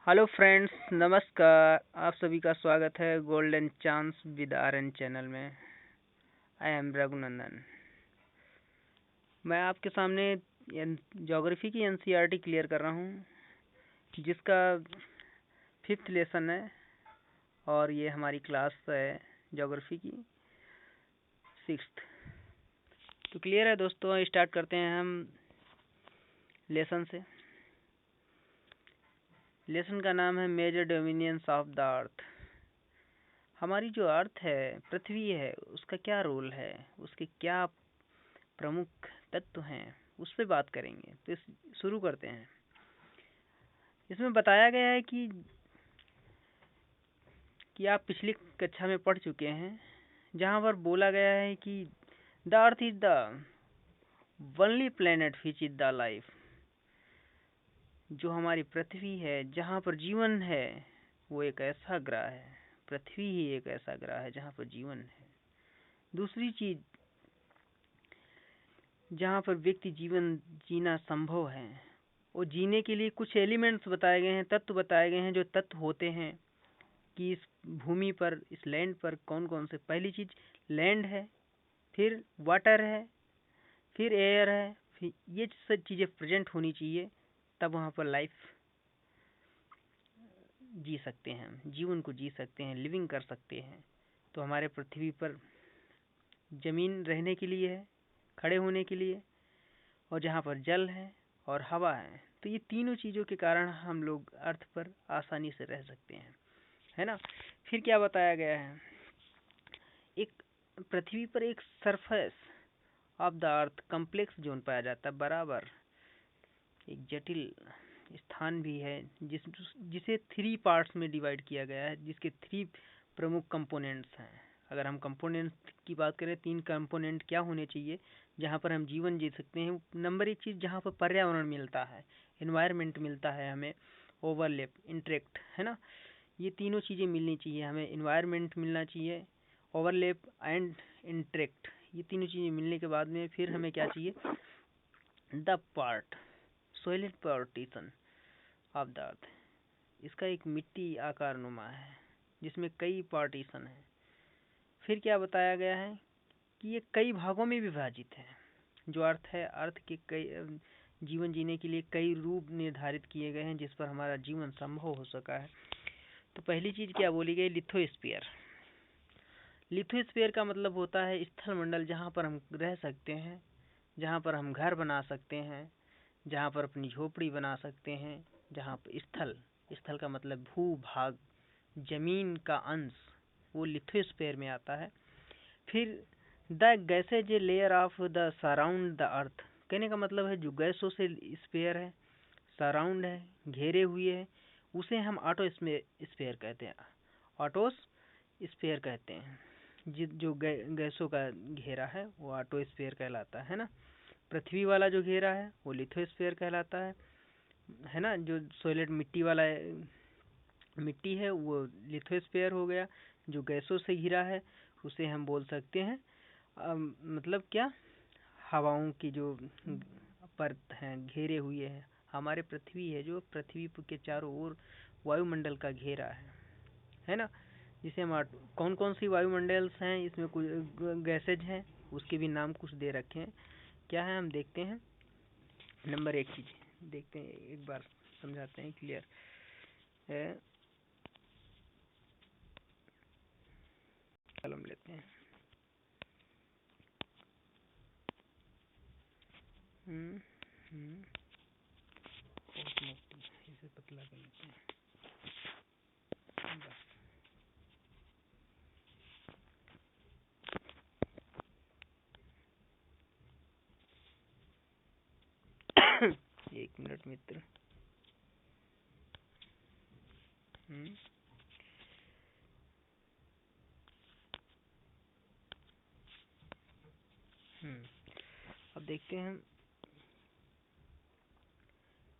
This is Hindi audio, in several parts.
हेलो फ्रेंड्स, नमस्कार। आप सभी का स्वागत है golden chance with RN channel में। I am Raghunandan. मैं आपके सामने ज्योग्राफी की एनसीईआरटी क्लियर कर रहा हूँ, जिसका 5th लेसन है और ये हमारी क्लास है ज्योग्राफी की 6th। तो क्लियर है दोस्तों, स्टार्ट करते हैं हम लेसन से। लेसन का नाम है major dominions of the earth. हमारी जो अर्थ है, पृथ्वी है, उसका क्या रोल है, उसके क्या प्रमुख तत्व हैं, उस पर बात करेंगे। तो शुरू करते हैं। इसमें बताया गया है कि आप पिछली कक्षा में पढ़ चुके हैं, जहाँ पर बोला गया है कि the earth is the only planet which is the life. जो हमारी पृथ्वी है, जहाँ पर जीवन है, वो एक ऐसा ग्रह है। पृथ्वी ही एक ऐसा ग्रह है जहाँ पर जीवन है। दूसरी चीज, जहाँ पर व्यक्ति जीवन जीना संभव है, वो जीने के लिए कुछ एलिमेंट्स बताए गए हैं, तत्व बताए गए हैं। जो तत्व होते हैं कि इस भूमि पर, इस लैंड पर कौन कौन से। पहली चीज लैंड है, फिर वाटर है, फिर एयर है, फिर ये सब चीज़ें प्रेजेंट होनी चाहिए, तब वहाँ पर लाइफ जी सकते हैं, हम जीवन को जी सकते हैं, लिविंग कर सकते हैं। तो हमारे पृथ्वी पर जमीन रहने के लिए है, खड़े होने के लिए, और जहाँ पर जल है और हवा है। तो ये तीनों चीज़ों के कारण हम लोग अर्थ पर आसानी से रह सकते हैं, है ना। फिर क्या बताया गया है, एक पृथ्वी पर एक surface of the earth complex zone पाया जाता है, बराबर एक जटिल स्थान भी है, जिसे 3 पार्ट्स में डिवाइड किया गया है, जिसके 3 प्रमुख कंपोनेंट्स हैं। अगर हम कंपोनेंट्स की बात करें, 3 कंपोनेंट क्या होने चाहिए जहाँ पर हम जीवन जी सकते हैं। नंबर 1 चीज़, जहाँ पर पर्यावरण मिलता है, एनवायरनमेंट मिलता है हमें, ओवरलैप, इंटरेक्ट, है ना। ये तीनों चीज़ें मिलनी चाहिए हमें। एनवायरनमेंट मिलना चाहिए, ओवरलैप एंड इंटरेक्ट। ये तीनों चीज़ें मिलने के बाद में फिर हमें क्या चाहिए, the part solid partition of the अर्थ। इसका एक मिट्टी आकार नुमा है, जिसमें कई पार्टीशन है। फिर क्या बताया गया है कि ये कई भागों में विभाजित है। जो अर्थ है, अर्थ के कई जीवन जीने के लिए कई रूप निर्धारित किए गए हैं, जिस पर हमारा जीवन संभव हो सका है। तो पहली चीज क्या बोली गई, लिथोस्फीयर। लिथोस्फीयर का मतलब होता है स्थल मंडल, जहाँ पर हम रह सकते हैं, जहाँ पर हम घर बना सकते हैं, जहाँ पर अपनी झोपड़ी बना सकते हैं, जहाँ पर स्थल का मतलब भूभाग, जमीन का अंश, वो लिथोस्फीयर में आता है। फिर the gases layer of the surround the earth, कहने का मतलब है जो गैसों से स्फीयर है, सराउंड है, घेरे हुए है, उसे हम ऑटोस्फीयर कहते हैं। ऑटोस्फीयर कहते हैं जो गैसों का घेरा है, वो ऑटोस्फीयर कहलाता है ना। पृथ्वी वाला जो घेरा है वो लिथोस्फीयर कहलाता है ना। जो सॉलिड मिट्टी वाला मिट्टी है वो लिथोस्फीयर हो गया। जो गैसों से घिरा है उसे हम बोल सकते हैं मतलब क्या, हवाओं की जो परत है, घेरे हुए है। हमारे पृथ्वी है, जो पृथ्वी के चारों ओर वायुमंडल का घेरा है ना। जिसे हम कौन कौन सी वायुमंडल्स हैं, इसमें कुछ गैसेज हैं, उसके भी नाम कुछ दे रखे हैं। क्या है, हम देखते हैं। नंबर 1 चीज देखते हैं, एक बार समझाते हैं, क्लियर है। कलम लेते हैं। इसे पतला कर लेते हैं बस। 1 मिनट मित्र। अब देखते हैं,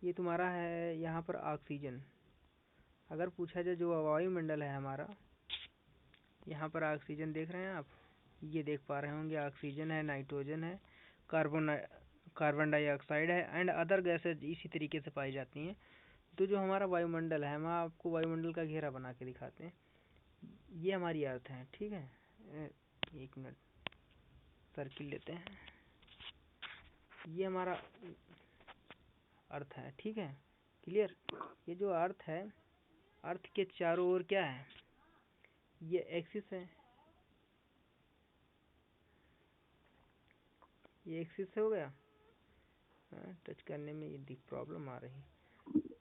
ये तुम्हारा है यहाँ पर ऑक्सीजन। अगर पूछा जाए जो वायुमंडल है हमारा, यहाँ पर ऑक्सीजन देख रहे हैं आप, ये देख पा रहे होंगे, ऑक्सीजन है, नाइट्रोजन है, कार्बन डाइऑक्साइड है, एंड अदर गैसेज इसी तरीके से पाई जाती हैं। तो जो हमारा वायुमंडल है, हम आपको वायुमंडल का घेरा बना के दिखाते हैं। ये हमारी अर्थ है, ठीक है। एक मिनट, सर्किल लेते हैं। ये हमारा अर्थ है, ठीक है, क्लियर। ये जो अर्थ है, अर्थ के चारों ओर क्या है, ये एक्सिस है, ये एक्सिस हो गया। टच करने में ये प्रॉब्लम आ रही,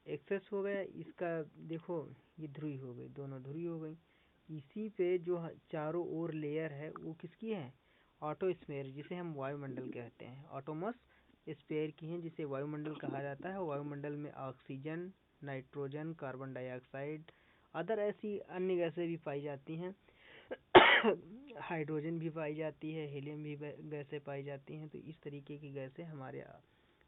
एक्सेस हो गया इसका। देखो ये ध्रुवी हो गई, दोनों ध्रुवी हो गई। इसी पे जो चारों ओर लेयर है वो किसकी है, ऑटोस्फेयर, जिसे हम वायुमंडल कहते हैं। ऑटोमस स्फेयर की है, जिसे वायुमंडल कहा जाता है। वायुमंडल में oxygen, nitrogen, carbon dioxide, other ऐसी अन्य गैसें भी पाई जाती हैं। हाइड्रोजन भी पाई जाती है, हीलियम भी गैसें पाई जाती हैं। तो इस तरीके की गैसें हमारे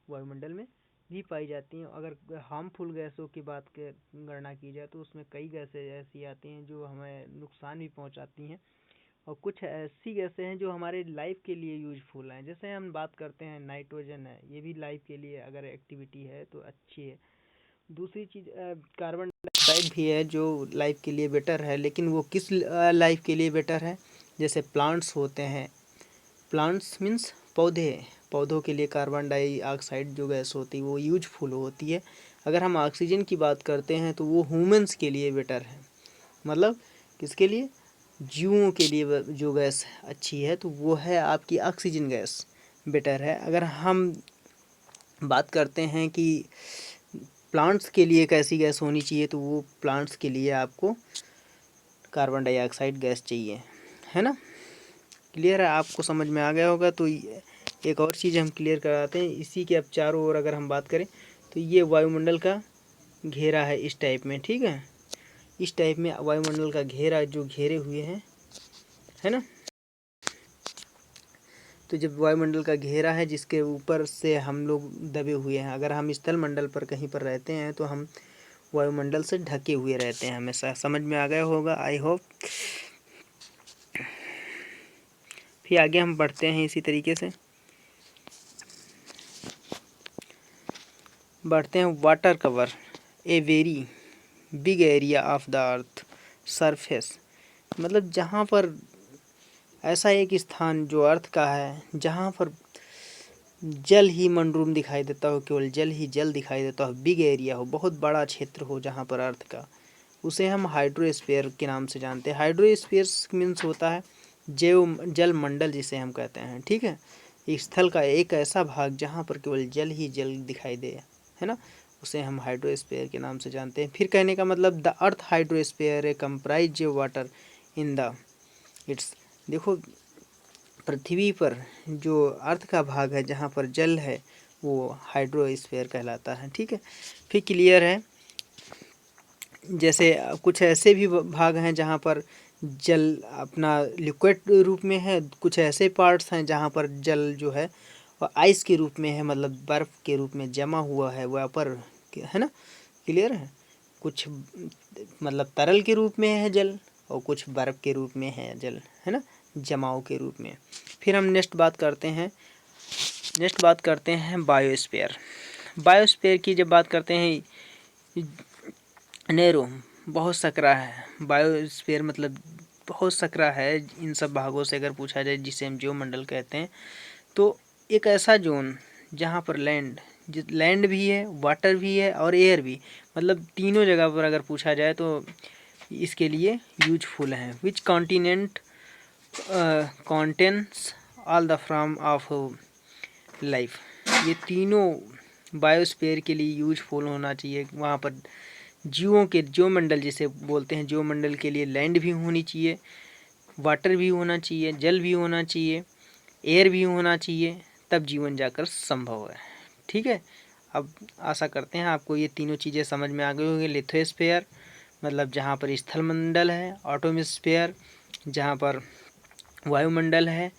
वायुमंडल में भी पाई जाती हैं। अगर हार्मफुल गैसों की बात के गणना की जाए तो उसमें कई गैसें ऐसी आती हैं जो हमें नुकसान भी पहुंचाती हैं, और कुछ ऐसी गैसें हैं जो हमारे लाइफ के लिए यूजफुल हैं। जैसे हम बात करते हैं नाइट्रोजन है, ये भी लाइफ के लिए अगर एक्टिविटी है तो अच्छी है। दूसरी चीज़ कार्बन डाइऑक्साइड भी है जो लाइफ के लिए बेटर है, लेकिन वो किस लाइफ के लिए बेटर है, जैसे प्लांट्स होते हैं, प्लांट्स मीन्स पौधे, पौधों के लिए कार्बन डाइऑक्साइड जो गैस होती है वो यूजफुल होती है। अगर हम ऑक्सीजन की बात करते हैं तो वो ह्यूमंस के लिए बेटर है, मतलब किसके लिए, जीवों के लिए जो गैस अच्छी है तो वो है आपकी ऑक्सीजन गैस, बेटर है। अगर हम बात करते हैं कि प्लांट्स के लिए कैसी गैस होनी चाहिए, तो वो प्लांट्स के लिए आपको कार्बन डाइऑक्साइड गैस चाहिए, है ना। क्लियर है, आपको समझ में आ गया होगा। तो एक और चीज़ हम क्लियर कराते हैं, इसी के अब चारों ओर अगर हम बात करें तो ये वायुमंडल का घेरा है इस टाइप में, ठीक है। इस टाइप में वायुमंडल का घेरा जो घेरे हुए हैं, है ना। तो जब वायुमंडल का घेरा है जिसके ऊपर से हम लोग दबे हुए हैं, अगर हम स्थल मंडल पर कहीं पर रहते हैं तो हम वायुमंडल से ढके हुए रहते हैं हमेशा। समझ में आ गया होगा, आई होप। फिर आगे हम बढ़ते हैं इसी तरीके से, बढ़ते हैं। Water cover a very big area of the earth surface, मतलब जहाँ पर ऐसा एक स्थान जो अर्थ का है जहाँ पर जल ही मनरूम दिखाई देता हो, केवल जल ही जल दिखाई देता हो, बिग एरिया हो, बहुत बड़ा क्षेत्र हो जहाँ पर अर्थ का, उसे हम हाइड्रोस्फीयर के नाम से जानते हैं। हाइड्रोस्फीयर मीन्स होता है जल मंडल जिसे हम कहते हैं, ठीक है। स्थल का एक ऐसा भाग जहाँ पर केवल जल ही जल दिखाई दे, है ना, उसे हम हाइड्रोस्फीयर के नाम से जानते हैं। फिर कहने का मतलब the earth hydrosphere A comprise water in the it's, देखो पृथ्वी पर जो अर्थ का भाग है जहाँ पर जल है वो हाइड्रोस्फीयर कहलाता है, ठीक है। फिर क्लियर है, जैसे कुछ ऐसे भी भाग हैं जहाँ पर जल अपना लिक्विड रूप में है, कुछ ऐसे पार्ट्स हैं जहाँ पर जल जो है और आइस के रूप में है, मतलब बर्फ़ के रूप में जमा हुआ है वापर, है ना। क्लियर है, कुछ मतलब तरल के रूप में है जल और कुछ बर्फ़ के रूप में है जल, है ना, जमाव के रूप में। फिर हम नेक्स्ट बात करते हैं बायोस्फीयर। बायोस्फीयर की जब बात करते हैं, नेरो बहुत सकरा है, बायोस्फीयर मतलब बहुत सकरा है इन सब भागों से अगर पूछा जाए, जिसे हम जीवमंडल कहते हैं। तो एक ऐसा जोन जहाँ पर लैंड भी है, वाटर भी है और एयर भी, मतलब तीनों जगह पर अगर पूछा जाए तो इसके लिए यूजफुल है। Which continent contains all the from of life, ये तीनों बायोस्फीयर के लिए यूजफुल होना चाहिए। वहाँ पर जीवों के जीवमंडल जिसे बोलते हैं, जीवमंडल के लिए लैंड भी होनी चाहिए, वाटर भी होना चाहिए, जल भी होना चाहिए, एयर भी होना चाहिए, तब जीवन जाकर संभव है, ठीक है। अब आशा करते हैं आपको ये तीनों चीज़ें समझ में आ गई होंगी। लिथोस्फीयर मतलब जहाँ पर स्थल मंडल है, ऑटोस्फीयर जहाँ पर वायुमंडल है,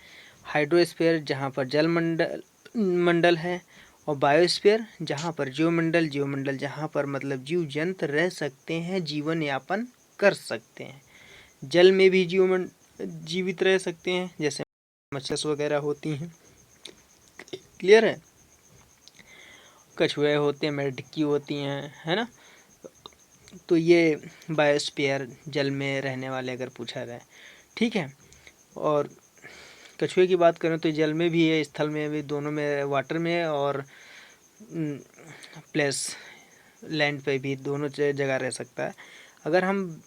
हाइड्रोस्फीयर जहाँ पर जल मंडल है, और बायोस्फीयर जहाँ पर जीवमंडल जहाँ पर मतलब जीव जंतु रह सकते हैं, जीवन यापन कर सकते हैं। जल में भी जीवित रह सकते हैं, जैसे मछली वगैरह होती हैं, क्लियर है, कछुए होते हैं, मेढकी होती हैं, है ना। तो ये बायोस्फीयर जल में रहने वाले अगर पूछा जाए, ठीक है। और कछुए की बात करें तो जल में भी है, स्थल में भी, दोनों में, वाटर में और प्लस लैंड पे भी, दोनों जगह रह सकता है। अगर हम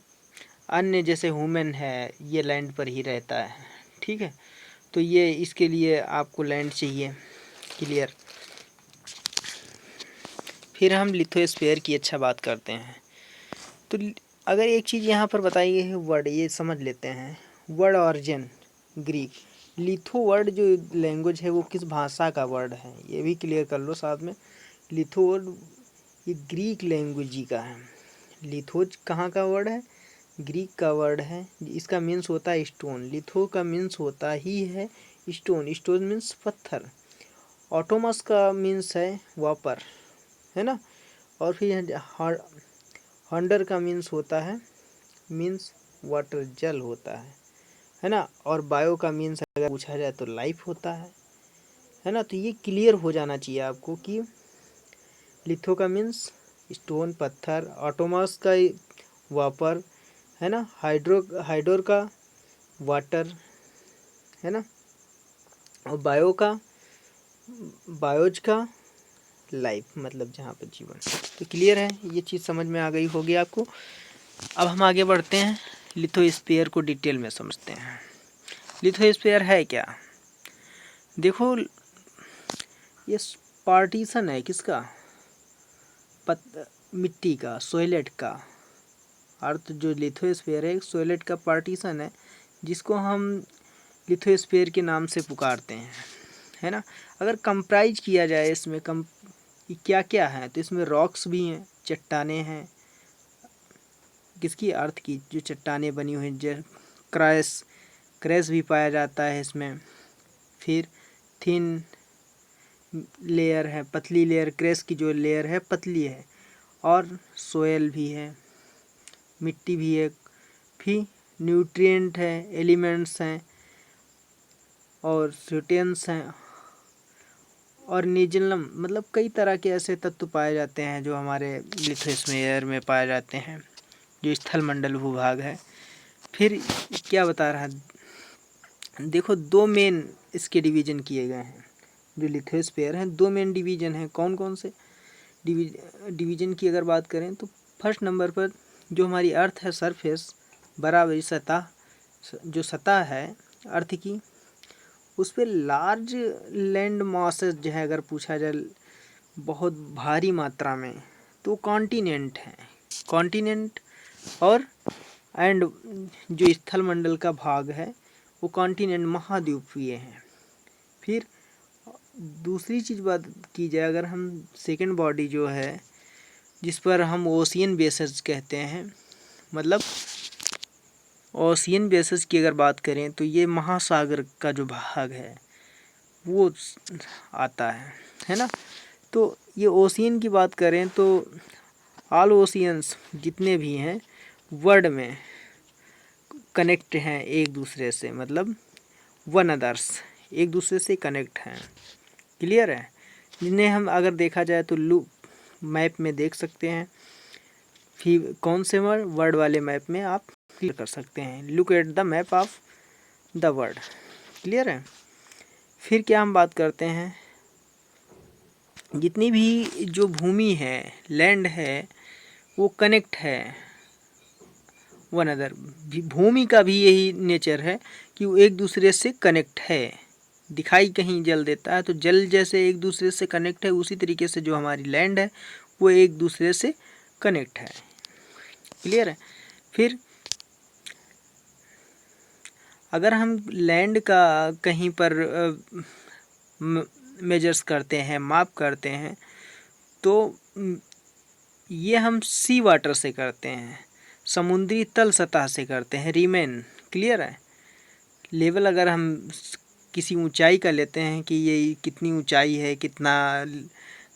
अन्य जैसे ह्यूमन है, ये लैंड पर ही रहता है, ठीक है। तो ये इसके लिए आपको लैंड चाहिए, क्लियर। फिर हम लिथोस्फीयर की अच्छा बात करते हैं। तो अगर एक चीज़ यहाँ पर बताई गई है, वर्ड ये समझ लेते हैं। Word origin Greek, litho word जो लैंग्वेज है वो किस भाषा का वर्ड है, ये भी क्लियर कर लो साथ में। लिथो वर्ड ये ग्रीक लैंग्वेज का है। लिथोज कहाँ का वर्ड है, ग्रीक का वर्ड है। इसका मीन्स होता है स्टोन, लिथो का मीन्स होता ही है स्टोन, स्टोन मीन्स पत्थर। ऑटोमस का मीन्स है वापर, है ना। और फिर हंडर का मीन्स होता है, मीन्स वाटर, जल होता है ना। और बायो का मीन्स अगर पूछा जाए तो लाइफ होता है ना। तो ये क्लियर हो जाना चाहिए आपको कि लिथो का मीन्स स्टोन, पत्थर, ऑटोमस का वापर, है ना। हाइड्रोर का वाटर, है ना। और बायोज का लाइफ, मतलब जहाँ पर जीवन। तो क्लियर है, ये चीज़ समझ में आ गई होगी आपको। अब हम आगे बढ़ते हैं, लिथोस्फीयर को डिटेल में समझते हैं। लिथोस्फीयर है क्या, देखो ये पार्टीशन है किसका, मिट्टी का, सोइलेट का। अर्थ जो लिथोस्फीयर है सोइलेट का पार्टीशन है, जिसको हम लिथोस्फीयर के नाम से पुकारते हैं, है ना। अगर कंप्राइज किया जाए इसमें क्या क्या है, तो इसमें रॉक्स भी हैं, चट्टाने हैं, किसकी, अर्थ की जो चट्टानें बनी हुई हैं, क्रैश भी पाया जाता है इसमें। फिर थिन लेयर है, पतली लेयर, क्रैश की जो लेयर है पतली है। और सोयल भी है, मिट्टी भी है। फिर न्यूट्रिएंट है, एलिमेंट्स हैं, और स्यूटेंस हैं, और निजलम, मतलब कई तरह के ऐसे तत्व पाए जाते हैं जो हमारे लिथोस्फीयर में पाए जाते हैं, जो स्थल मंडल भूभाग है। फिर क्या बता रहा, देखो दो मेन इसके डिवीजन किए गए हैं, जो लिथोस्फीयर हैं दो मेन डिवीजन हैं। कौन कौन से डिवीजन की अगर बात करें तो फर्स्ट नंबर पर जो हमारी अर्थ है, सरफेस, बराबरी सतह, जो सतह है अर्थ की, उस पर लार्ज लैंड मासेस जो है, अगर पूछा जाए बहुत भारी मात्रा में, तो कॉन्टिनेंट है, कॉन्टिनेंट। और एंड जो स्थल मंडल का भाग है वो कॉन्टिनेंट, महाद्वीपीय हैं। फिर दूसरी चीज़ बात की जाए, अगर हम सेकंड बॉडी जो है जिस पर हम ओशियन बेसिस कहते हैं, मतलब ओशियन बेसिस की अगर बात करें तो ये महासागर का जो भाग है वो आता है ना। तो ये ओशियन की बात करें तो ऑल ओशियंस जितने भी हैं वर्ल्ड में कनेक्ट हैं एक दूसरे से, मतलब वन अदर्स, एक दूसरे से कनेक्ट हैं, क्लियर है। जिन्हें हम अगर देखा जाए तो मैप में देख सकते हैं। फिर कौन से वर्ड वाले मैप में आप क्लियर कर सकते हैं, look at the map of the world, clear है। फिर क्या हम बात करते हैं, जितनी भी जो भूमि है, लैंड है, वो कनेक्ट है वन अदर। भूमि का भी यही नेचर है कि वो एक दूसरे से कनेक्ट है। दिखाई कहीं जल देता है तो जल जैसे एक दूसरे से कनेक्ट है, उसी तरीके से जो हमारी लैंड है वो एक दूसरे से कनेक्ट है, क्लियर है। फिर अगर हम लैंड का कहीं पर मेजर्स करते हैं, माप करते हैं, तो ये हम सी वाटर से करते हैं, समुद्री तल सतह से करते हैं, रीमेन, क्लियर है। लेवल अगर हम किसी ऊंचाई का लेते हैं कि ये कितनी ऊंचाई है, कितना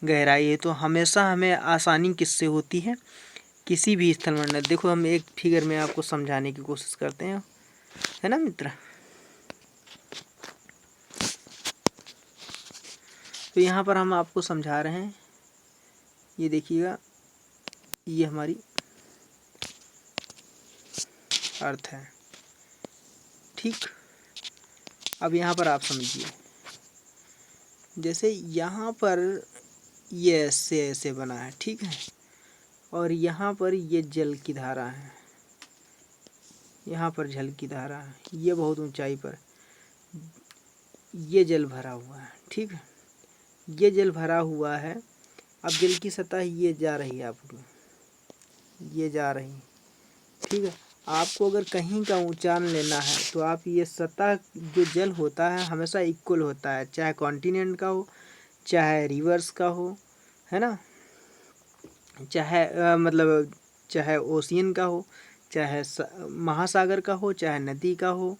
गहराई है, तो हमेशा हमें आसानी किससे होती है, किसी भी स्थल मंडल। देखो हम एक फिगर में आपको समझाने की कोशिश करते हैं, है ना मित्र। तो यहाँ पर हम आपको समझा रहे हैं, ये देखिएगा, ये हमारी अर्थ है। ठीक, अब यहाँ पर आप समझिए, जैसे यहाँ पर ये ऐसे बना है, ठीक है, और यहाँ पर ये जल की धारा है, यहाँ पर जल की धारा है, ये बहुत ऊंचाई पर ये जल भरा हुआ है, ठीक है, ये जल भरा हुआ है। अब जल की सतह ये जा रही है आपको, ये जा रही, ठीक है। आपको अगर कहीं का ऊंचान लेना है तो आप ये सतह जो जल होता है हमेशा इक्वल होता है, चाहे कॉन्टिनेंट का हो, चाहे रिवर्स का हो, है ना, चाहे मतलब चाहे ओशियन का हो, चाहे महासागर का हो, चाहे नदी का हो,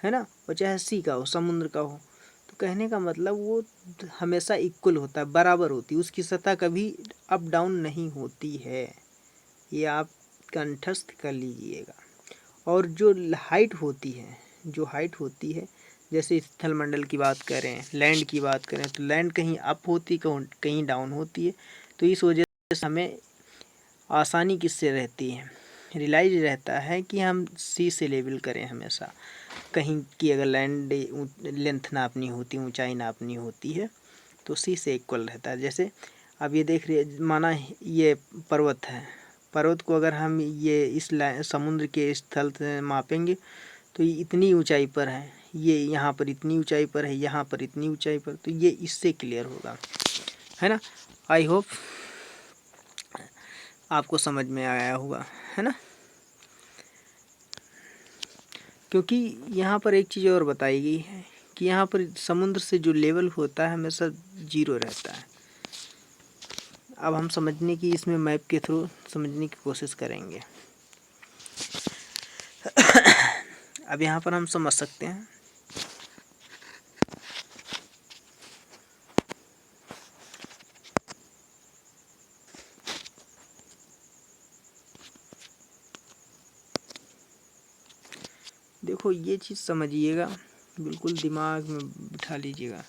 है ना, और चाहे सी का हो, समुद्र का हो। तो कहने का मतलब वो हमेशा इक्वल होता है, बराबर होती है, उसकी सतह कभी अप डाउन नहीं होती है, ये आप कंठस्थ कर लीजिएगा। और जो हाइट होती है, जो हाइट होती है, जैसे स्थल मंडल की बात करें, लैंड की बात करें, तो लैंड कहीं अप होती, कहीं डाउन होती है। तो इस वजह से हमें आसानी किससे रहती है, रियलाइज रहता है कि हम सी से लेवल करें हमेशा। कहीं की अगर लैंड लेंथ नापनी होती, ऊंचाई नापनी होती है, तो सी से इक्वल रहता है। जैसे अब ये देख रहे, माना ये पर्वत है, पर्वत को अगर हम ये इस समुद्र के स्थल से मापेंगे तो ये इतनी ऊंचाई पर है, ये यहाँ पर इतनी ऊंचाई पर है, यहाँ पर इतनी ऊंचाई पर, तो ये इससे क्लियर होगा, है ना। आई होप आपको समझ में आया होगा, है ना। क्योंकि यहाँ पर एक चीज़ और बताई गई है कि यहाँ पर समुद्र से जो लेवल होता है हमेशा 0 रहता है। अब हम समझने की, इसमें मैप के थ्रू समझने की कोशिश करेंगे। अब यहाँ पर हम समझ सकते हैं, देखो ये चीज़ समझिएगा, बिल्कुल दिमाग में बिठा लीजिएगा।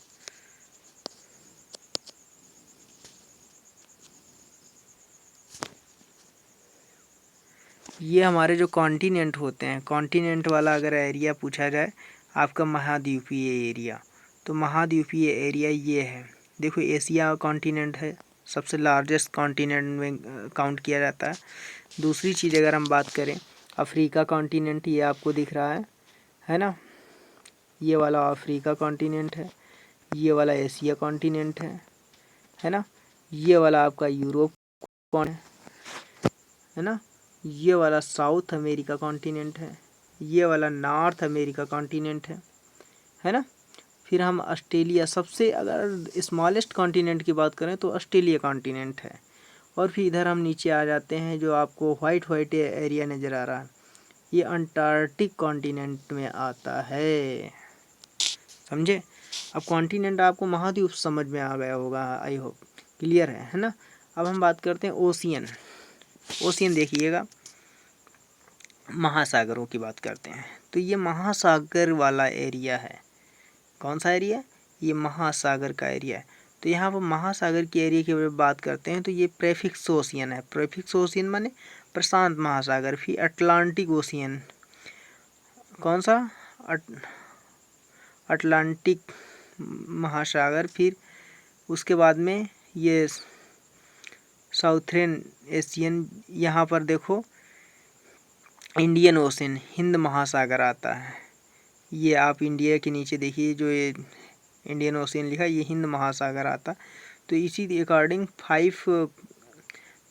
ये हमारे जो कॉन्टिनेंट होते हैं, कॉन्टिनेंट वाला अगर एरिया पूछा जाए आपका महाद्वीपीय एरिया, तो महाद्वीपीय एरिया ये है। देखो एशिया कॉन्टिनेंट है, सबसे लार्जेस्ट कॉन्टिनेंट में काउंट किया जाता है। दूसरी चीज़ अगर हम बात करें, अफ्रीका कॉन्टिनेंट ये आपको दिख रहा है ना, ये वाला अफ्रीका कॉन्टिनेंट है, ये वाला एशिया कॉन्टिनेंट है ना, ये वाला आपका यूरोप है ना, ये वाला साउथ अमेरिका कॉन्टिनेंट है, ये वाला नॉर्थ अमेरिका कॉन्टिनेंट है ना। फिर हम ऑस्ट्रेलिया, सबसे अगर स्मॉलेस्ट कॉन्टिनेंट की बात करें तो ऑस्ट्रेलिया कॉन्टिनेंट है। और फिर इधर हम नीचे आ जाते हैं, जो आपको वाइट एरिया नज़र आ रहा है, ये अंटार्कटिक कॉन्टिनेंट में आता है, समझे। अब कॉन्टिनेंट आपको महाद्वीप समझ में आ गया होगा, आई होप क्लियर है ना। अब हम बात करते हैं ओशियन। ओशियन देखिएगा, महासागरों की बात करते हैं, तो ये महासागर वाला एरिया है। कौन सा एरिया? ये महासागर का एरिया है। तो यहाँ पर महासागर के एरिया की बात करते हैं तो ये प्रेफिक्स ओशियन है। प्रेफिक्स ओशियन माने प्रशांत महासागर। फिर अटलांटिक ओशियन, कौन सा? अटलांटिक महासागर। फिर उसके बाद में ये साउथर्न एशियन, यहाँ पर देखो इंडियन ओशन, हिंद महासागर आता है। ये आप इंडिया के नीचे देखिए, जो ये इंडियन ओशन लिखा है, ये हिंद महासागर आता। तो इसी अकॉर्डिंग 5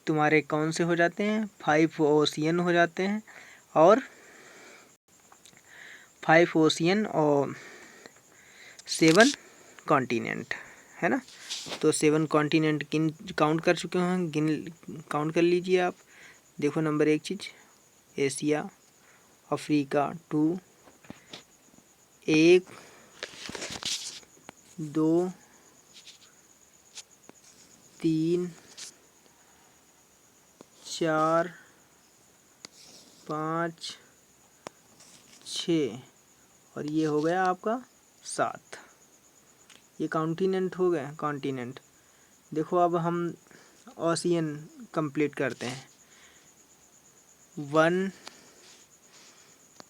तुम्हारे कौन से हो जाते हैं? 5 ओशियन हो जाते हैं, और 5 ओशियन और 7 कॉन्टिनेंट, है ना। तो 7 कॉन्टिनेंट किन काउंट कर चुके हैं, काउंट कर लीजिए आप। देखो नंबर 1 चीज़, एशिया, अफ्रीका 2, 1 2 3 4 5 6, और ये हो गया आपका 7। ये कॉन्टिनेंट हो गए, कॉन्टिनेंट। देखो अब हम ओशियन कंप्लीट करते हैं। 1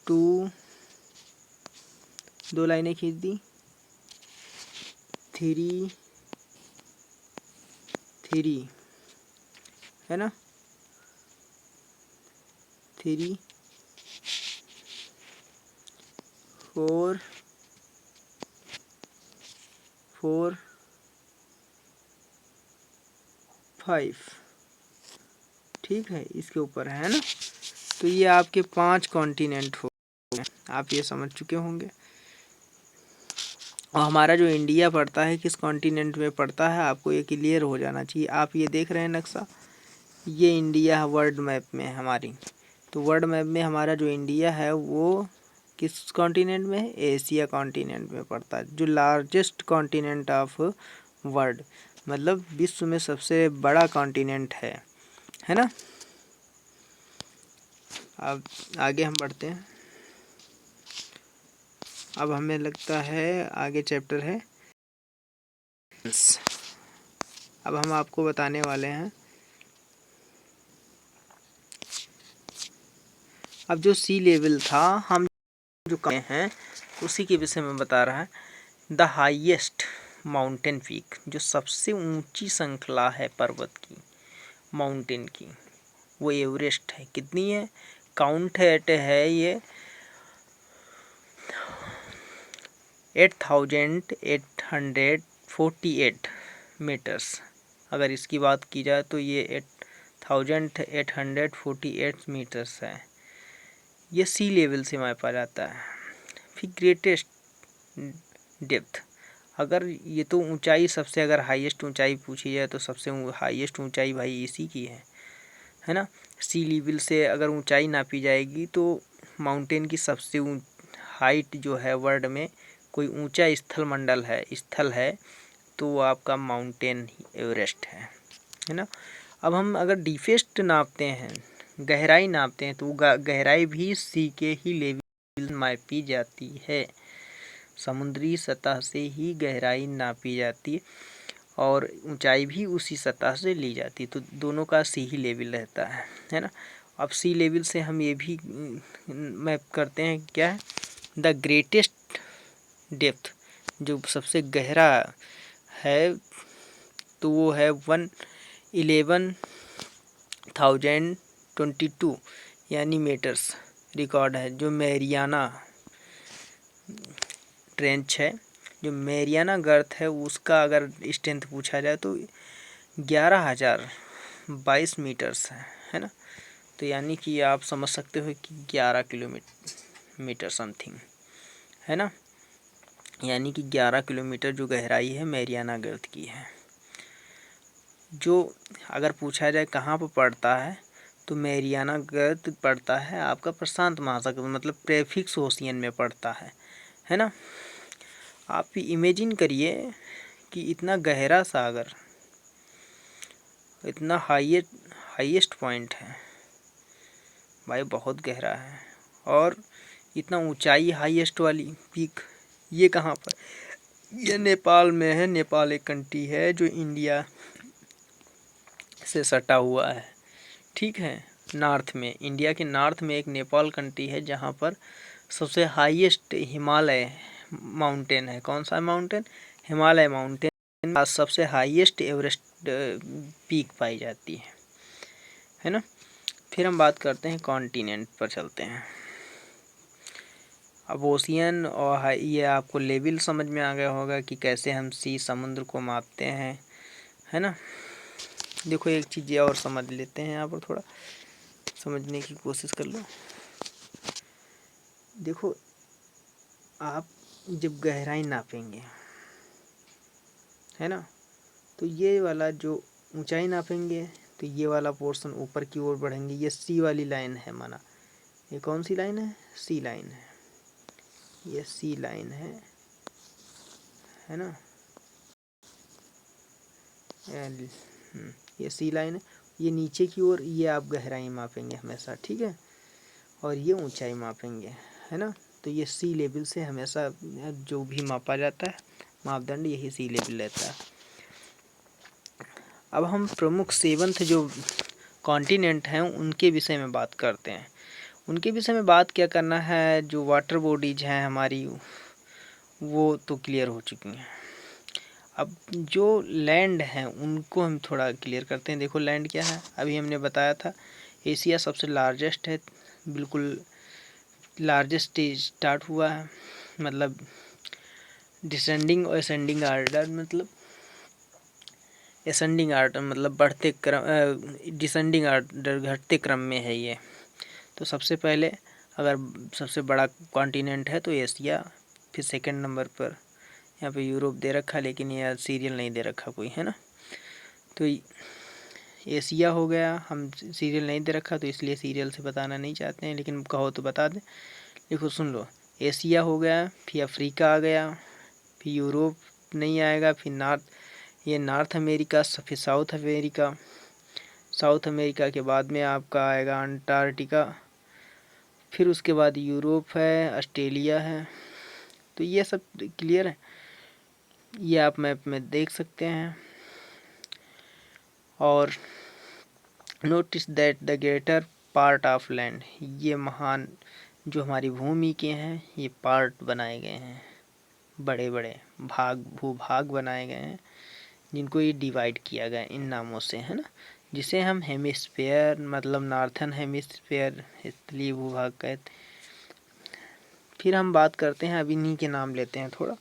2, 2 लाइनें खींच दी, 3, 3 है ना, 3, 4, 4, 5, ठीक है, इसके ऊपर है ना। तो ये आपके 5 कॉन्टिनेंट हो गए, आप ये समझ चुके होंगे। और हमारा जो इंडिया पड़ता है किस कॉन्टिनेंट में पड़ता है, आपको ये क्लियर हो जाना चाहिए। आप ये देख रहे हैं नक्शा, ये इंडिया वर्ल्ड मैप में है हमारी। तो वर्ल्ड मैप में हमारा जो इंडिया है वो किस कॉन्टिनेंट में है, एशिया कॉन्टिनेंट में पड़ता है, जो लार्जेस्ट कॉन्टिनेंट ऑफ वर्ल्ड, मतलब विश्व में सबसे बड़ा कॉन्टिनेंट है ना। अब आगे हम बढ़ते हैं। अब हमें लगता है आगे चैप्टर है, अब हम आपको बताने वाले हैं। अब जो सी लेवल था, हम जो कहे हैं उसी के विषय में बता रहा है। द हाईएस्ट माउंटेन पीक, जो सबसे ऊंची श्रृंखला है पर्वत की, माउंटेन की, वो एवरेस्ट है। कितनी है, काउंट है ये 8,848 मीटर्स। अगर इसकी बात की जाए तो ये 8,848 मीटर्स है। ये सी लेवल से मापा जाता है। फिर ग्रेटेस्ट डेप्थ, अगर ये तो ऊंचाई सबसे, अगर हाईएस्ट ऊंचाई पूछी जाए तो सबसे हाईएस्ट ऊंचाई भाई इसी की है ना। सी लेवल से अगर ऊंचाई नापी जाएगी तो माउंटेन की सबसे हाइट जो है वर्ल्ड में, कोई ऊंचा स्थल है तो वो आपका माउंटेन एवरेस्ट है ना। अब हम अगर डीपेस्ट नापते हैं, गहराई नापते हैं, तो गहराई भी सी के ही लेवल मापी जाती है। समुद्री सतह से ही गहराई नापी जाती है और ऊंचाई भी उसी सतह से ली जाती है, तो दोनों का सी ही लेवल रहता है ना। अब सी लेवल से हम ये भी मैप करते हैं, क्या है, द ग्रेटेस्ट डेप्थ, जो सबसे गहरा है तो वो है 111,022 यानी मीटर्स रिकॉर्ड है। जो मैरियाना ट्रेंच है, जो मैरियाना गर्त है, उसका अगर स्ट्रेंथ पूछा जाए तो 11,022 मीटर्स है ना। तो यानी कि आप समझ सकते हो कि 11 किलोमीटर समथिंग है ना, यानी कि 11 किलोमीटर जो गहराई है मैरियाना गर्त की है। जो अगर पूछा जाए कहाँ पर पड़ता है, तो मैरियाना गर्त पड़ता है आपका प्रशांत महासागर, मतलब पैसिफिक ओशियन में पड़ता है ना। आप इमेजिन करिए कि इतना गहरा सागर, इतना हाईएस्ट पॉइंट है भाई, बहुत गहरा है। और इतना ऊंचाई हाईएस्ट वाली पीक, ये कहाँ पर, ये नेपाल में है। नेपाल एक कंट्री है जो इंडिया से सटा हुआ है, ठीक है। नॉर्थ में, इंडिया के नॉर्थ में एक नेपाल कंट्री है जहाँ पर सबसे हाईएस्ट हिमालय माउंटेन है। कौन सा माउंटेन, हिमालय माउंटेन। सबसे हाईएस्ट एवरेस्ट पीक पाई जाती है ना। फिर हम बात करते हैं कॉन्टिनेंट पर चलते हैं। अब ओशियन और ये आपको लेवल समझ में आ गया होगा कि कैसे हम समुद्र को मापते हैं, है ना। देखो एक चीज़ और समझ लेते हैं, यहाँ पर थोड़ा समझने की कोशिश कर लो। देखो आप जब गहराई नापेंगे, है ना, तो ये वाला जो ऊंचाई नापेंगे तो ये वाला पोर्शन ऊपर की ओर बढ़ेंगे। ये सी वाली लाइन है, माना ये कौन सी लाइन है, सी लाइन है, ये सी लाइन है ना, ये सी लाइन है। ये नीचे की ओर, ये आप गहराई मापेंगे हमेशा, ठीक है, और ये ऊंचाई मापेंगे, है ना। तो ये सी लेवल से हमेशा जो भी मापा जाता है मापदंड, यही सी लेवल रहता है। अब हम प्रमुख 7th जो कॉन्टिनेंट हैं उनके विषय में बात करते हैं। उनके विषय में बात क्या करना है। जो वाटर बॉडीज हैं हमारी वो तो क्लियर हो चुकी हैं। अब जो लैंड हैं उनको हम थोड़ा क्लियर करते हैं। देखो लैंड क्या है, अभी हमने बताया था एशिया सबसे लार्जेस्ट है, बिल्कुल लार्जेस्ट स्टार्ट हुआ है, मतलब डिसेंडिंग और असेंडिंग आर्डर, मतलब असेंडिंग आर्डर मतलब बढ़ते क्रम, डिसेंडिंग आर्डर घटते क्रम में है ये। तो सबसे पहले अगर सबसे बड़ा कॉन्टिनेंट है तो एशिया, फिर सेकंड नंबर पर यहाँ पे यूरोप दे रखा, लेकिन यह सीरियल नहीं दे रखा कोई, है ना। तो एशिया हो गया, हम सीरियल नहीं दे रखा तो इसलिए सीरियल से बताना नहीं चाहते हैं, लेकिन कहो तो बता दें। देखो सुन लो, एशिया हो गया, फिर अफ्रीका आ गया, फिर यूरोप नहीं आएगा, फिर नॉर्थ अमेरिका, फिर साउथ अमेरिका, साउथ अमेरिका के बाद में आपका आएगा अंटार्कटिका, फिर उसके बाद यूरोप है, ऑस्ट्रेलिया है। तो ये सब क्लियर है, ये आप मैप में देख सकते हैं। और notice that the greater part of land, ये महान जो हमारी भूमि के हैं ये पार्ट बनाए गए हैं, बड़े बड़े भूभाग बनाए गए हैं, जिनको ये डिवाइड किया गया इन नामों से, है ना। जिसे हम हेमिस्फेयर मतलब नॉर्थन हेमिस्फेयर इसलिए भूभाग कहते। फिर हम बात करते हैं, अब इन्हीं के नाम लेते हैं थोड़ा।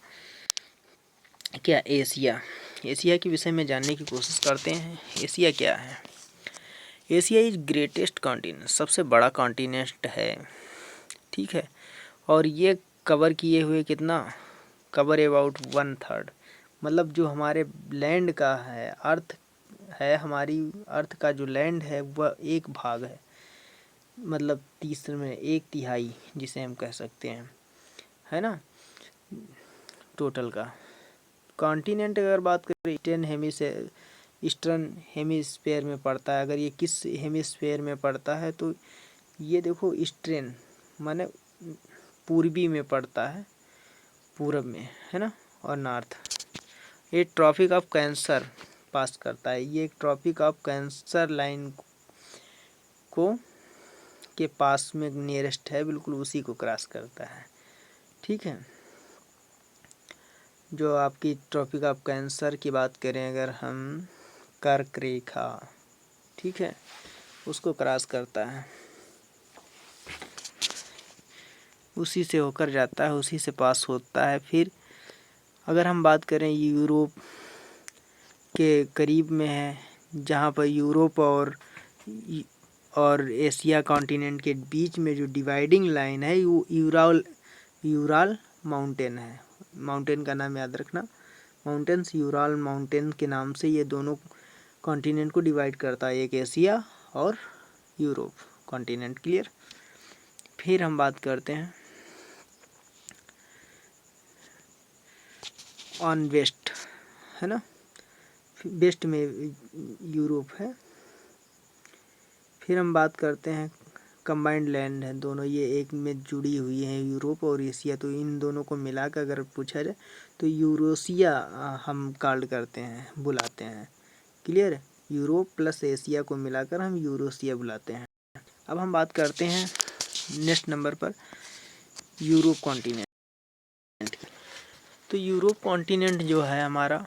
क्या एशिया, एशिया के विषय में जानने की कोशिश करते हैं। एशिया क्या है। एशिया इज ग्रेटेस्ट कॉन्टिनेंट, सबसे बड़ा कॉन्टिनेंट है, ठीक है। और ये कवर किए हुए कितना, कवर अबाउट 1/3, मतलब जो हमारे लैंड का है, अर्थ है, हमारी अर्थ का जो लैंड है वह एक भाग है, मतलब तीसरे में 1/3 जिसे हम कह सकते हैं, है ना, टोटल का। कॉन्टिनेंट अगर बात करें ईस्टर्न हेमिस्फेयर में पड़ता है। अगर ये किस हेमिस्फेयर में पड़ता है तो ये देखो ईस्टर्न माने पूर्वी में पड़ता है, पूरब में, है ना। और नॉर्थ ये ट्रॉपिक ऑफ कैंसर पास करता है, ये एक ट्रॉपिक ऑफ कैंसर लाइन को के पास में नियरेस्ट है, बिल्कुल उसी को क्रॉस करता है, ठीक है। जो आपकी ट्रॉपिक ऑफ कैंसर की बात करें अगर हम, कर्क रेखा, ठीक है, उसको क्रॉस करता है, उसी से होकर जाता है, उसी से पास होता है। फिर अगर हम बात करें यूरोप के करीब में है, जहाँ पर यूरोप और एशिया कॉन्टिनेंट के बीच में जो डिवाइडिंग लाइन है वो यूराल माउंटेन है। माउंटेन का नाम याद रखना, माउंटेन्स यूराल माउंटेन के नाम से ये दोनों कॉन्टिनेंट को डिवाइड करता है, एक एशिया और यूरोप कॉन्टिनेंट, क्लियर। फिर हम बात करते हैं ऑन वेस्ट, है ना, वेस्ट में यूरोप है। फिर हम बात करते हैं कंबाइंड लैंड है, दोनों ये एक में जुड़ी हुई हैं, यूरोप और एशिया। तो इन दोनों को मिलाकर अगर पूछा जाए तो यूरोसिया हम कॉल्ड करते हैं, बुलाते हैं, क्लियर है। यूरोप प्लस एशिया को मिलाकर हम यूरोसिया बुलाते हैं। अब हम बात करते हैं नेक्स्ट नंबर पर यूरोप कॉन्टिनेंट। तो यूरोप कॉन्टिनेंट जो है हमारा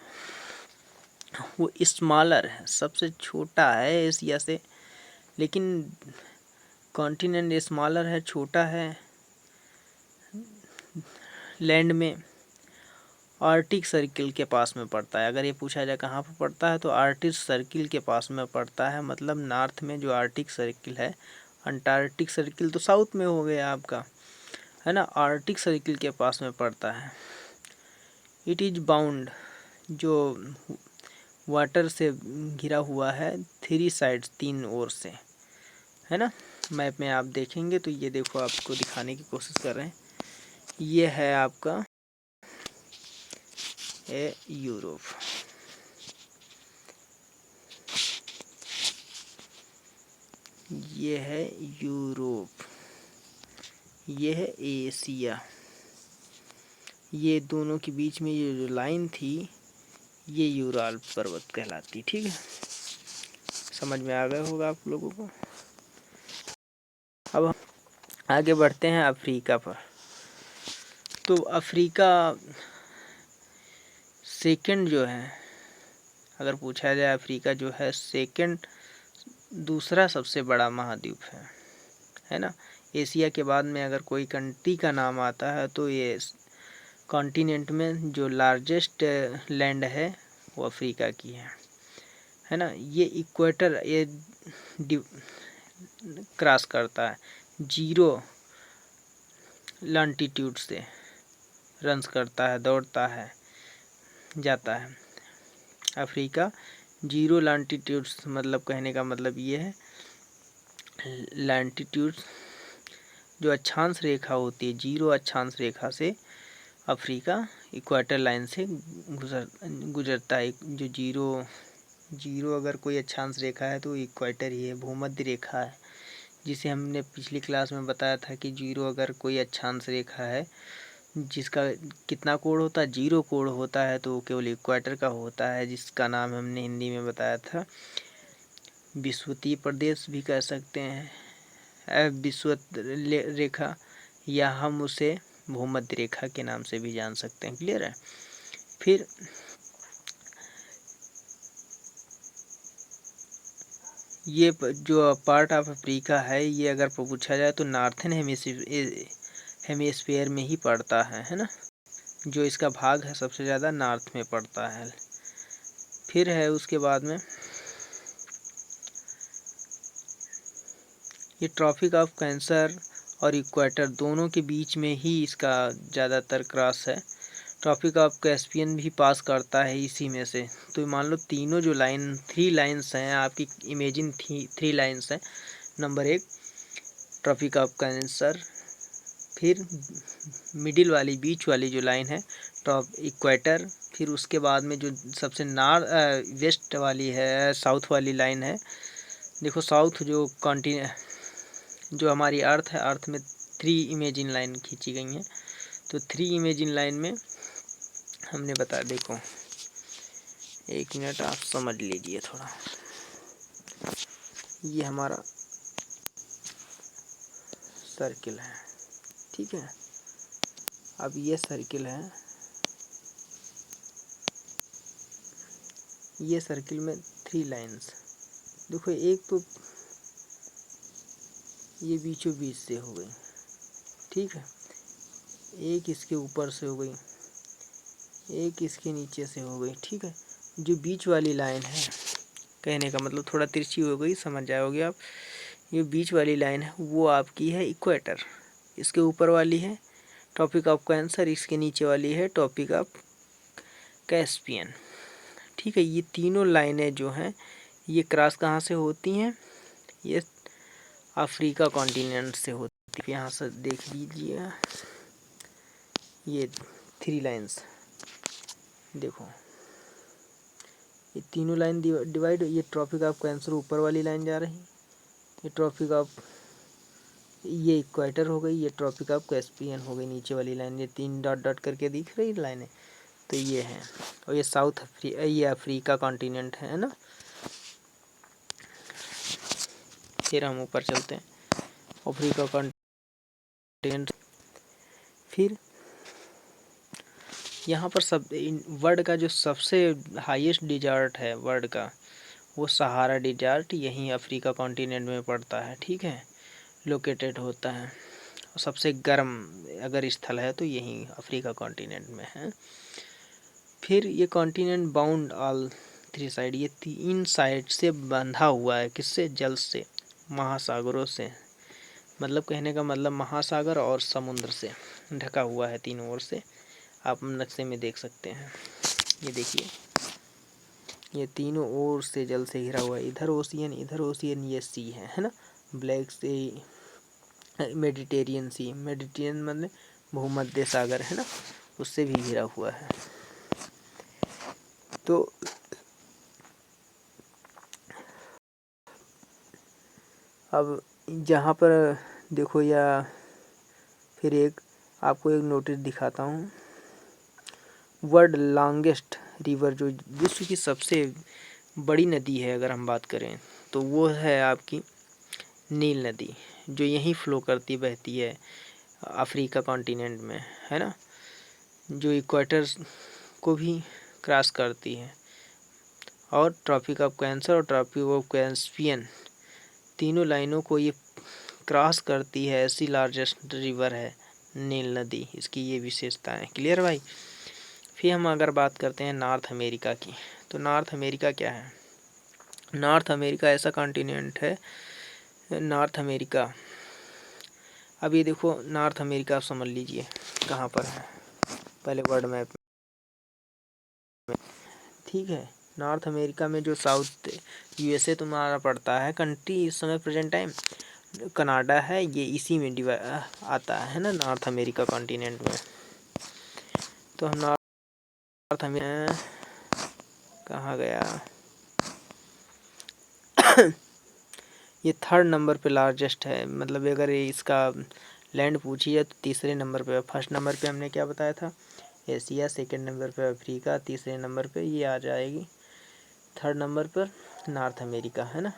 वो स्मॉलर है, सबसे छोटा है एशिया से, लेकिन कॉन्टिनेंट स्मॉलर है, छोटा है लैंड में, आर्कटिक सर्किल के पास में पड़ता है। अगर ये पूछा जाए कहाँ पर पड़ता है तो आर्कटिक सर्किल के पास में पड़ता है, मतलब नॉर्थ में जो आर्कटिक सर्किल है, अंटार्कटिक सर्किल तो साउथ में हो गया आपका, है ना, आर्कटिक सर्किल के पास में पड़ता है। इट इज बाउंड, जो वाटर से घिरा हुआ है 3 साइड्स, 3 ओर से, है ना। मैप में आप देखेंगे तो ये देखो, आपको दिखाने की कोशिश कर रहे हैं, ये है आपका यूरोप, ये है यूरोप, ये है एशिया। ये दोनों के बीच में ये जो लाइन थी ये यूराल पर्वत कहलाती, ठीक है। समझ में आ गया होगा आप लोगों को। अब आगे बढ़ते हैं अफ्रीका पर। तो अफ्रीका सेकंड जो है, अगर पूछा जाए, अफ्रीका जो है सेकंड दूसरा सबसे बड़ा महाद्वीप है ना। एशिया के बाद में अगर कोई कंट्री का नाम आता है तो ये कॉन्टिनेंट में जो लार्जेस्ट लैंड है वो अफ्रीका की है ना। ये इक्वेटर ये क्रॉस करता है, 0 लॉन्टिट्यूड से रन्स करता है, दौड़ता है, जाता है। अफ्रीका 0 लॉन्टिट्यूड्स, मतलब कहने का मतलब ये है, लॉन्टिट्यूड जो अक्षांश रेखा होती है, 0 अक्षांश रेखा से अफ्रीका इक्वेटर लाइन से गुजरता है। जो जीरो अगर कोई अक्षांश रेखा है तो इक्वेटर ही है, भूमध्य रेखा है, जिसे हमने पिछली क्लास में बताया था कि 0 अगर कोई अक्षांश रेखा है जिसका कितना कोण होता है, 0 कोण होता है, तो केवल इक्वेटर का होता है, जिसका नाम हमने हिंदी में बताया था विषुवतीय प्रदेश भी कह सकते हैं, विषुवत रेखा, या हम उसे भूमध्य रेखा के नाम से भी जान सकते हैं। क्लियर है। फिर ये जो पार्ट ऑफ अफ्रीका है, ये अगर पूछा जाए तो नॉर्थन हेमिस्फीयर में ही पड़ता है ना। जो इसका भाग है सबसे ज़्यादा नॉर्थ में पड़ता है। फिर है उसके बाद में ये ट्रॉपिक ऑफ कैंसर और इक्वेटर दोनों के बीच में ही इसका ज़्यादातर क्रॉस है। ट्रॉपिक ऑफ कैस्पियन भी पास करता है इसी में से। तो मान लो तीनों जो 3 लाइन्स हैं आपकी, इमेजिन 3 लाइन्स हैं। नंबर 1 ट्रॉपिक ऑफ कैंसर, फिर मिडिल वाली बीच वाली जो लाइन है इक्वेटर, फिर उसके बाद में जो सबसे वेस्ट वाली है, साउथ वाली लाइन है। देखो साउथ जो जो हमारी अर्थ है, अर्थ में 3 इमेजिन लाइन खींची गई हैं। तो 3 इमेजिन लाइन में हमने बताया, देखो 1 मिनट आप समझ लीजिए थोड़ा। ये हमारा सर्किल है, ठीक है। अब ये सर्किल है, ये सर्किल में 3 लाइन्स, देखो एक तो ये बीचों बीच से हो गई, ठीक है, एक इसके ऊपर से हो गई, एक इसके नीचे से हो गई, ठीक है। जो बीच वाली लाइन है, कहने का मतलब थोड़ा तिरछी हो गई, समझ जाओगे आप। ये बीच वाली लाइन है वो आपकी है इक्वेटर, इसके ऊपर वाली है टॉपिक ऑफ कैंसर, इसके नीचे वाली है टॉपिक ऑफ कैस्पियन, ठीक है। ये तीनों लाइनें जो हैं ये क्रॉस कहाँ से होती हैं, ये अफ्रीका कॉन्टिनेंट से होती है। यहाँ से देख लीजिए ये 3 लाइन्स, देखो ये तीनों लाइन डिवाइड, ये ट्रॉपिक ऑफ कैंसर ऊपर वाली लाइन जा रही, ये ट्रॉपिक ऑफ ये इक्वेटर हो गई, ये ट्रॉपिक ऑफ कैस्पियन हो गई नीचे वाली लाइन। ये 3 डॉट डॉट करके दिख रही लाइनें, तो ये है। और ये ये अफ्रीका कॉन्टिनेंट है ना। फिर हम ऊपर चलते हैं, अफ्रीका कॉन्टिनेंट। फिर यहाँ पर वर्ल्ड का जो सबसे हाईएस्ट डिजर्ट है वर्ल्ड का, वो सहारा डिजर्ट यहीं अफ्रीका कॉन्टिनेंट में पड़ता है, ठीक है, लोकेटेड होता है। और सबसे गर्म अगर स्थल है तो यहीं अफ्रीका कॉन्टिनेंट में है। फिर ये कॉन्टिनेंट बाउंड ऑल 3 साइड, ये 3 साइड से बंधा हुआ है, किससे, जल से, महासागरों से, मतलब कहने का मतलब महासागर और समुद्र से ढका हुआ है तीनों ओर से। आप नक्शे में देख सकते हैं, ये देखिए ये तीनों ओर से जल से घिरा हुआ है, इधर ओशियन ये सी है ना, ब्लैक सी, मेडिटेरियन सी, मेडिटेरियन मतलब भूमध्य सागर है ना, उससे भी घिरा हुआ है। तो अब जहाँ पर देखो, या फिर एक आपको एक नोटिस दिखाता हूँ, वर्ल्ड लॉन्गेस्ट रिवर, जो विश्व की सबसे बड़ी नदी है अगर हम बात करें तो वो है आपकी नील नदी, जो यहीं फ्लो करती बहती है अफ्रीका कॉन्टिनेंट में, है ना, जो इक्वेटर को भी क्रॉस करती है। और ट्रॉपिक ऑफ कैंसर और ट्रॉपिक ऑफ कैस्पियन तीनों लाइनों को ये क्रॉस करती है। ऐसी लार्जेस्ट रिवर है नील नदी, इसकी ये विशेषता है। क्लियर भाई। फिर हम अगर बात करते हैं नॉर्थ अमेरिका की, तो नॉर्थ अमेरिका क्या है? नॉर्थ अमेरिका ऐसा कॉन्टिनेंट है, नॉर्थ अमेरिका, अब ये देखो नॉर्थ अमेरिका आप समझ लीजिए कहाँ पर है, पहले वर्ल्ड मैप में, ठीक है। नॉर्थ अमेरिका में जो साउथ यूएसए तुम्हारा पड़ता है कंट्री इस समय प्रेजेंट टाइम, कनाडा है, ये इसी में आता है ना नॉर्थ अमेरिका कॉन्टिनेंट में। तो हम नॉर्थ अमेरिका कहाँ गया ये थर्ड नंबर पे लार्जेस्ट है, मतलब अगर इसका लैंड पूछी है तो तीसरे नंबर पे। फर्स्ट नंबर पे हमने क्या बताया था? एशिया, सेकंड नंबर पे अफ्रीका, तीसरे नंबर पे ये आ जाएगी, थर्ड नंबर पर नॉर्थ अमेरिका, है ना,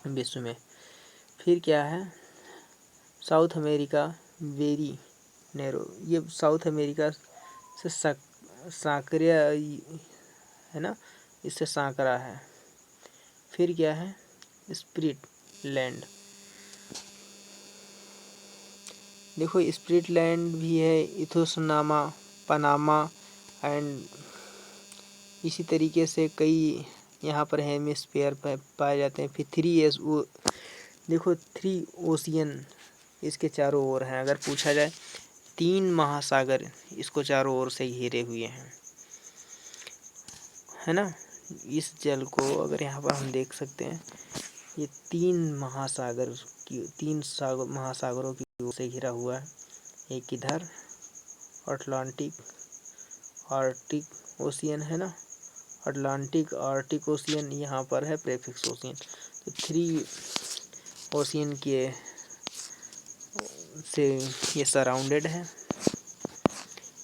विश्व में। फिर क्या है? साउथ अमेरिका वेरी नैरो, ये साउथ अमेरिका से सांकरा है ना, इससे सांकरा है। फिर क्या है? स्प्लिट लैंड, देखो स्प्लिट लैंड भी है, इथोसनामा, पनामा एंड इसी तरीके से कई यहाँ पर हेमिस्फीयर पाए जाते हैं। फिर देखो 3 ओशियन इसके चारों ओर हैं। अगर पूछा जाए 3 महासागर इसको चारों ओर से घेरे हुए हैं, है ना। इस जल को अगर यहाँ पर हम देख सकते हैं, ये 3 महासागरों की ओर से घिरा हुआ है। एक इधर अटलांटिक आर्टिक ओशियन है ना, अटलांटिक आर्टिक ओशियन यहाँ पर है, पैसिफिक ओशियन। तो 3 ओशियन के से ये सराउंडेड है।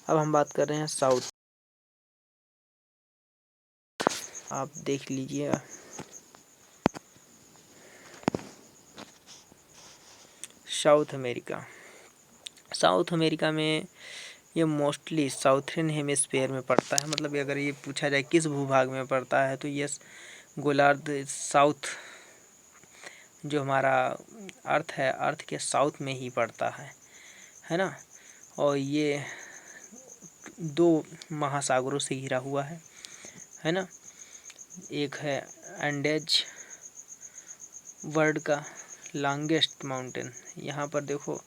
अब हम बात कर रहे हैं साउथ, आप देख लीजिए साउथ अमेरिका। साउथ अमेरिका में ये मोस्टली साउथर्न हेमिस्फीयर में पड़ता है, मतलब अगर ये पूछा जाए किस भूभाग में पड़ता है तो ये गोलार्ध साउथ, जो हमारा अर्थ है, अर्थ के साउथ में ही पड़ता है ना। और ये 2 महासागरों से घिरा हुआ है ना। एक है एंडेज, वर्ल्ड का लॉन्गेस्ट माउंटेन, यहाँ पर देखो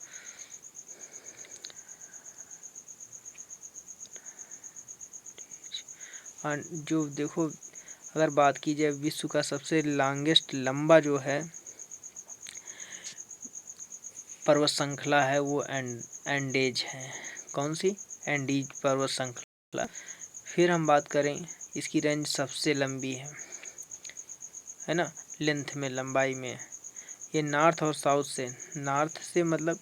जो देखो अगर बात की जाए विश्व का सबसे लॉन्गेस्ट लंबा जो है पर्वत श्रृंखला है वो एंडेज है। कौन सी? एंडीज पर्वत श्रृंखला। फिर हम बात करें इसकी रेंज सबसे लंबी है ना, लेंथ में, लंबाई में। ये नॉर्थ और साउथ से, नॉर्थ से मतलब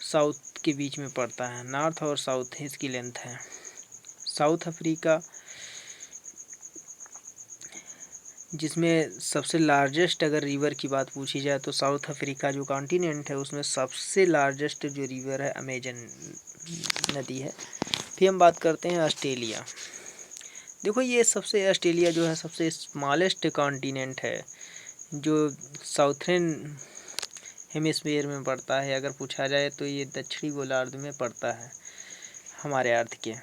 साउथ के बीच में पड़ता है, नॉर्थ और साउथ इसकी लेंथ है। साउथ अफ्रीका जिसमें सबसे लार्जेस्ट अगर रिवर की बात पूछी जाए तो साउथ अफ्रीका जो कॉन्टिनेंट है उसमें सबसे लार्जेस्ट जो रिवर है अमेजन नदी है। फिर हम बात करते हैं ऑस्ट्रेलिया। देखो ये ऑस्ट्रेलिया जो है सबसे स्मॉलेस्ट कॉन्टिनेंट है, जो साउथर्न हेमिस्फीयर में पड़ता है। अगर पूछा जाए तो ये दक्षिणी गोलार्ध में पड़ता है हमारे अर्थ के।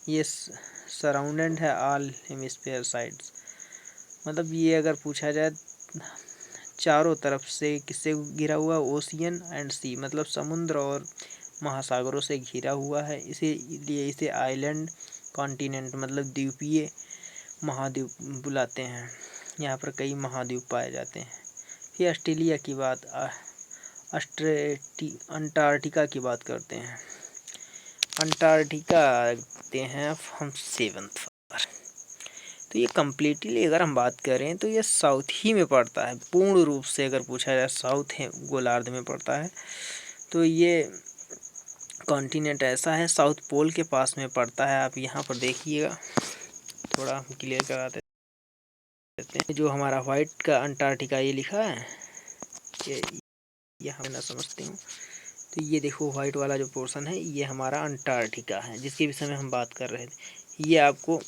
ये सराउंडेड है ऑल हेमिस्फीयर साइड्स, मतलब ये अगर पूछा जाए चारों तरफ से किससे घिरा हुआ? ओशियन एंड सी, मतलब समुद्र और महासागरों से घिरा हुआ है। इसीलिए इसे आइलैंड कॉन्टिनेंट मतलब द्वीपीय महाद्वीप बुलाते हैं। यहाँ पर कई महाद्वीप पाए जाते हैं। फिर ऑस्ट्रेलिया की बात, अंटार्कटिका की बात करते हैं। अंटार्कटिका आते हैं हम 7th पर। तो ये कम्प्लीटली अगर हम बात करें तो ये साउथ ही में पड़ता है, पूर्ण रूप से अगर पूछा जाए साउथ है गोलार्ध में पड़ता है। तो ये कॉन्टिनेंट ऐसा है साउथ पोल के पास में पड़ता है। आप यहाँ पर देखिएगा, थोड़ा हम क्लियर करा देते हैं। जो हमारा व्हाइट का अंटार्कटिका ये लिखा है, ये यहाँ ना समझते हो तो ये देखो व्हाइट वाला जो पोर्शन है ये हमारा अंटार्कटिका है, जिसके विषय में हम बात कर रहे थे। ये आपको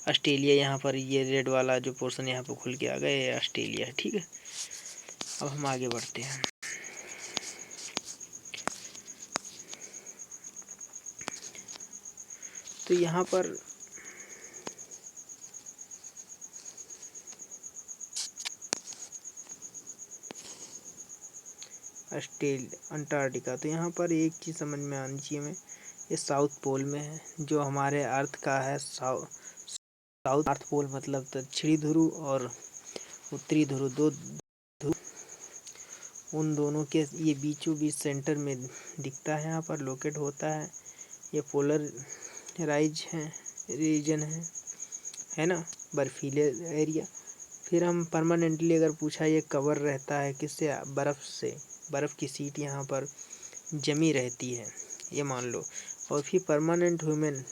ऑस्ट्रेलिया, यहाँ पर ये रेड वाला जो पोर्शन यहाँ पर खुल के आ गया, ये ऑस्ट्रेलिया है। ठीक है, अब हम आगे बढ़ते हैं। तो यहाँ पर अंटार्कटिका, तो यहाँ पर एक चीज़ समझ में आनी चाहिए हमें, ये साउथ पोल में है, जो हमारे अर्थ का है साउथ नॉर्थ पोल, मतलब दक्षिणी ध्रुव और उत्तरी ध्रुव, दो ध्रुव, उन दोनों के ये बीचों बीच सेंटर में दिखता है, यहाँ पर लोकेट होता है। ये पोलर राइज है, रीजन है ना, बर्फीले एरिया। फिर हम परमानेंटली अगर पूछा, ये कवर रहता है किससे, बर्फ़ से, बर्फ़ की सीट यहाँ पर जमी रहती है, ये मान लो। और फिर permanent human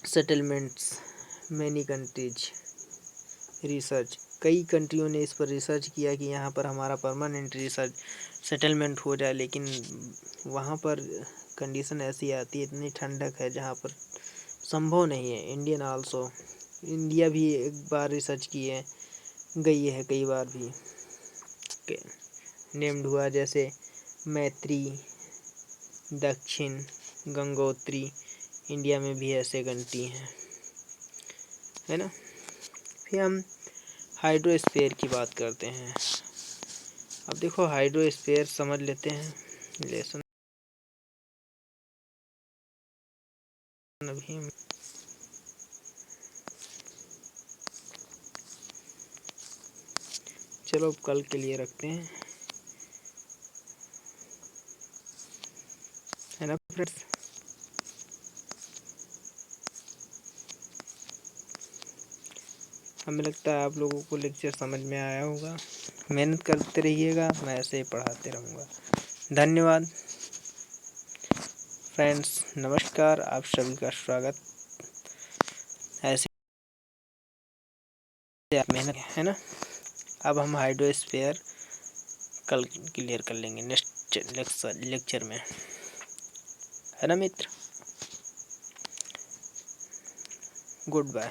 settlements, many countries research, कई कंट्रियों ने इस पर रिसर्च किया कि यहाँ पर हमारा परमानेंट रिसर्च सेटलमेंट हो जाए, लेकिन वहाँ पर कंडीशन ऐसी आती है, इतनी ठंडक है जहाँ पर संभव नहीं है। इंडिया भी एक बार रिसर्च की है, गई है कई बार भी, नेम्ड हुआ, जैसे मैत्री, दक्षिण, गंगोत्री, इंडिया में भी ऐसे कंट्री हैं, है ना। फिर हम हाइड्रोस्फीयर की बात करते हैं। अब देखो हाइड्रोस्फीयर समझ लेते हैं, लेसन अभी चलो अब कल के लिए रखते हैं, है ना फ्रेंड्स। हमें लगता है आप लोगों को लेक्चर समझ में आया होगा। मेहनत करते रहिएगा, मैं ऐसे ही पढ़ाते रहूँगा। धन्यवाद फ्रेंड्स, नमस्कार, आप सभी का स्वागत। ऐसे आप मेहनत, है ना। अब हम हाइड्रोस्फीयर कल क्लियर कर लेंगे नेक्स्ट लेक्चर में, है ना मित्र। Good bye.